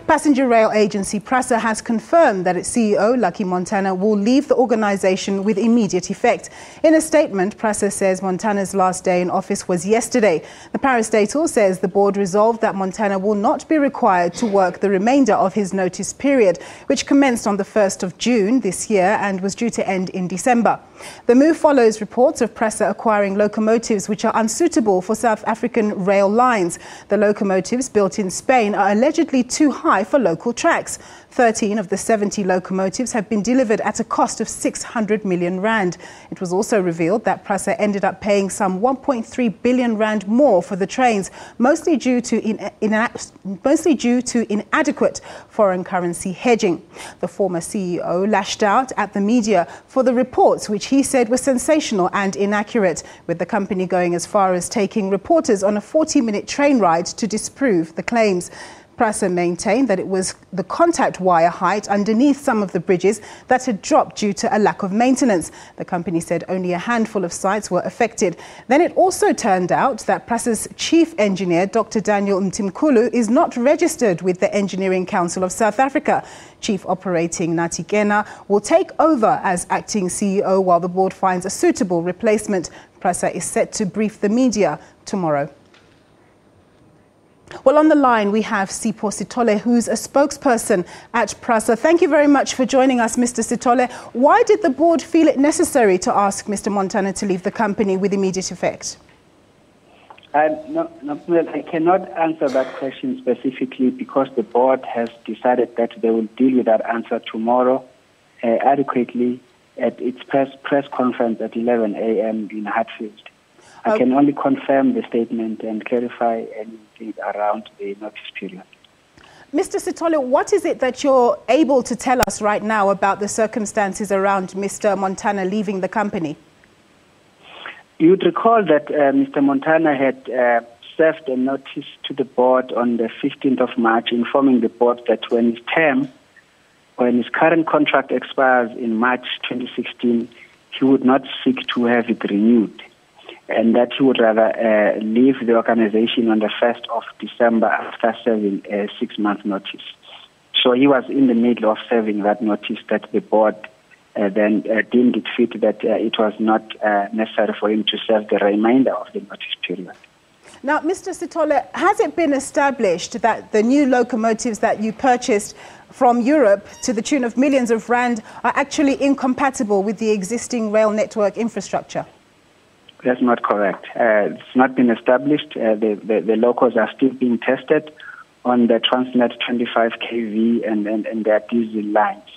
Passenger rail agency Prasa has confirmed that its CEO, Lucky Montana, will leave the organisation with immediate effect. In a statement, Prasa says Montana's last day in office was yesterday. The parastatal says the board resolved that Montana will not be required to work the remainder of his notice period, which commenced on the 1st of June this year and was due to end in December. The move follows reports of Prasa acquiring locomotives which are unsuitable for South African rail lines. The locomotives built in Spain are allegedly too high for local tracks. 13 of the 70 locomotives have been delivered at a cost of 600 million rand. It was also revealed that Prasa ended up paying some 1.3 billion rand more for the trains, mostly due to inadequate foreign currency hedging. The former CEO lashed out at the media for the reports, which he said were sensational and inaccurate, with the company going as far as taking reporters on a 40-minute train ride to disprove the claims. Prasa maintained that it was the contact wire height underneath some of the bridges that had dropped due to a lack of maintenance. The company said only a handful of sites were affected. Then it also turned out that Prasa's chief engineer, Dr. Daniel Mtimkulu, is not registered with the Engineering Council of South Africa. Chief Operating Nathi Kena will take over as acting CEO while the board finds a suitable replacement. Prasa is set to brief the media tomorrow. Well, on the line, we have Sipho Sithole, who's a spokesperson at Prasa. Thank you very much for joining us, Mr. Sithole. Why did the board feel it necessary to ask Mr. Montana to leave the company with immediate effect? No, I cannot answer that question specifically because the board has decided that they will deal with that answer tomorrow adequately at its press conference at 11 a.m. in Hatfield. I can only confirm the statement and clarify anything around the notice period. Mr. Sithole, what is it that you're able to tell us right now about the circumstances around Mr. Montana leaving the company? You'd recall that Mr. Montana had served a notice to the board on the 15th of March, informing the board that when his current contract expires in March 2016, he would not seek to have it renewed, and that he would rather leave the organization on the 1st of December after serving a 6-month notice. So he was in the middle of serving that notice that the board then deemed it fit that it was not necessary for him to serve the remainder of the notice period. Now, Mr. Sithole, has it been established that the new locomotives that you purchased from Europe to the tune of millions of rand are actually incompatible with the existing rail network infrastructure? That's not correct. It's not been established. The locos are still being tested on the Transnet 25 kV and their diesel lines.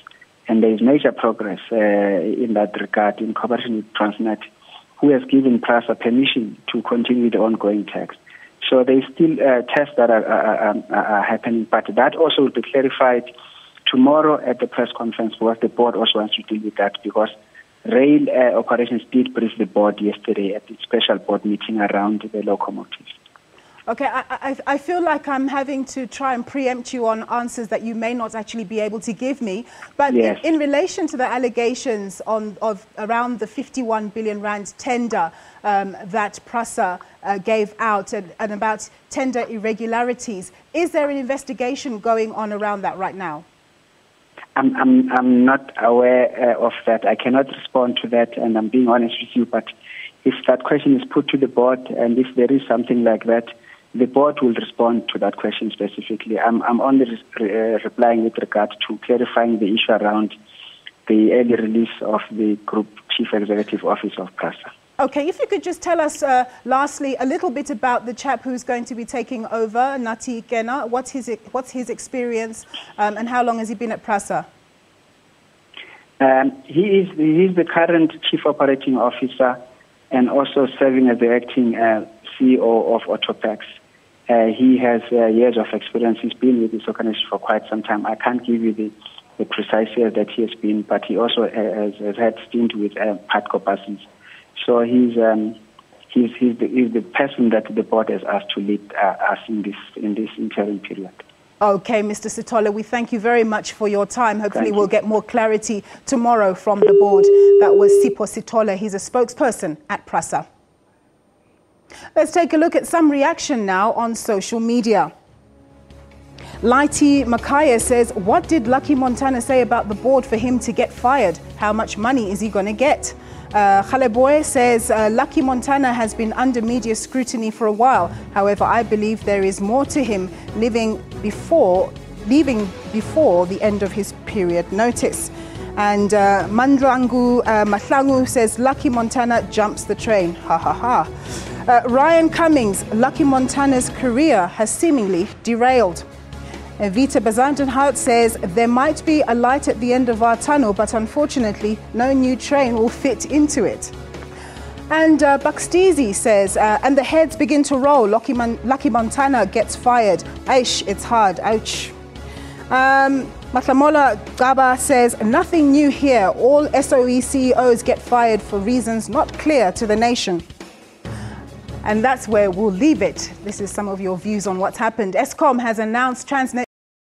And there is major progress in that regard in cooperation with Transnet, who has given Prasa permission to continue the ongoing tests. So there is still tests that are happening, but that also will be clarified tomorrow at the press conference because the board also wants to deal with that because rail operations did brief the board yesterday at the special board meeting around the locomotives. Okay, I feel like I'm having to try and preempt you on answers that you may not actually be able to give me. But yes, in relation to the allegations of around the 51 billion rand tender that Prasa gave out and about tender irregularities, is there an investigation going on around that right now? I'm not aware of that. I cannot respond to that, and I'm being honest with you. But if that question is put to the board, and if there is something like that, the board will respond to that question specifically. I'm only replying with regard to clarifying the issue around the early release of the Group Chief Executive Office of Prasa. Okay, if you could just tell us, lastly, a little bit about the chap who's going to be taking over, Nathi Kena. What's his experience and how long has he been at Prasa? He is the current Chief Operating Officer and also serving as the acting CEO of Autopax. He has years of experience. He's been with this organization for quite some time. I can't give you the precise years that he has been, but he also has had stint with Patco buses. So he's the person that the board has asked to lead us in this interim period. Okay, Mr. Sithole, we thank you very much for your time. Hopefully we'll get more clarity tomorrow from the board. That was Sipho Sithole. He's a spokesperson at Prasa. Let's take a look at some reaction now on social media. Lighty Makaya says, what did Lucky Montana say about the board for him to get fired? How much money is he going to get? Khaleboy says, Lucky Montana has been under media scrutiny for a while. However, I believe there is more to him leaving before the end of his period notice. And Mandrangu Mahlangu says, Lucky Montana jumps the train. Ha ha ha. Ryan Cummings, Lucky Montana's career has seemingly derailed. Vita Bazantenhout says, there might be a light at the end of our tunnel, but unfortunately, no new train will fit into it. And Buxteezy says, and the heads begin to roll. Lucky Montana gets fired. Aish, it's hard. Ouch. Matlamola Gaba says, nothing new here. All SOE CEOs get fired for reasons not clear to the nation. And that's where we'll leave it. This is some of your views on what's happened. Eskom has announced Transnet